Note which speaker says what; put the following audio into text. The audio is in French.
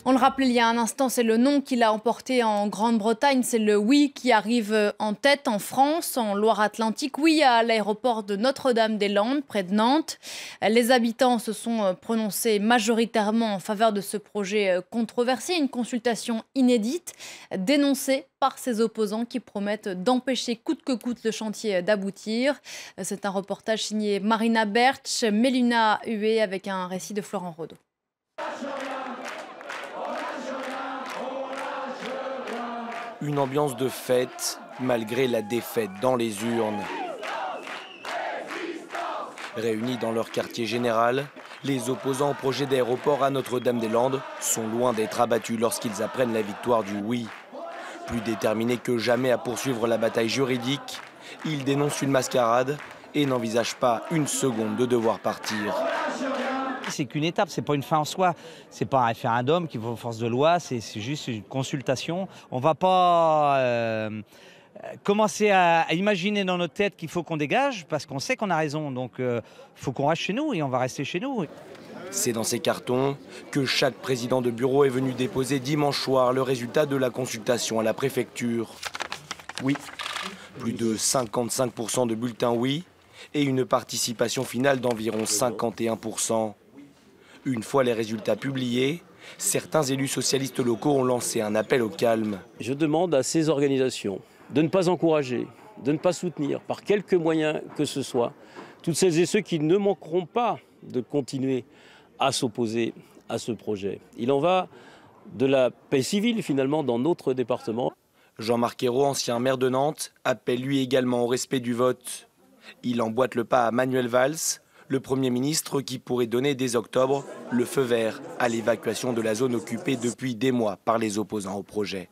Speaker 1: On le rappelait il y a un instant, c'est le non qui l'a emporté en Grande-Bretagne, c'est le oui qui arrive en tête en France, en Loire-Atlantique. Oui à l'aéroport de Notre-Dame-des-Landes, près de Nantes. Les habitants se sont prononcés majoritairement en faveur de ce projet controversé, une consultation inédite, dénoncée par ses opposants qui promettent d'empêcher coûte que coûte le chantier d'aboutir. C'est un reportage signé Marina Bertsch, Mélina Huet avec un récit de Florent Rodeau.
Speaker 2: Une ambiance de fête, malgré la défaite dans les urnes. Réunis dans leur quartier général, les opposants au projet d'aéroport à Notre-Dame-des-Landes sont loin d'être abattus lorsqu'ils apprennent la victoire du oui. Plus déterminés que jamais à poursuivre la bataille juridique, ils dénoncent une mascarade et n'envisagent pas une seconde de devoir partir.
Speaker 3: C'est qu'une étape, c'est pas une fin en soi, c'est pas un référendum qui vaut force de loi, c'est juste une consultation. On va pas commencer à imaginer dans notre tête qu'il faut qu'on dégage parce qu'on sait qu'on a raison, donc faut qu'on reste chez nous et on va rester chez nous.
Speaker 2: C'est dans ces cartons que chaque président de bureau est venu déposer dimanche soir le résultat de la consultation à la préfecture. Oui, plus de 55% de bulletins oui et une participation finale d'environ 51%. Une fois les résultats publiés, certains élus socialistes locaux ont lancé un appel au calme.
Speaker 4: Je demande à ces organisations de ne pas encourager, de ne pas soutenir, par quelque moyen que ce soit, toutes celles et ceux qui ne manqueront pas de continuer à s'opposer à ce projet. Il en va de la paix civile finalement dans notre département.
Speaker 2: Jean-Marc Ayrault, ancien maire de Nantes, appelle lui également au respect du vote. Il emboîte le pas à Manuel Valls, le Premier ministre qui pourrait donner dès octobre le feu vert à l'évacuation de la zone occupée depuis des mois par les opposants au projet.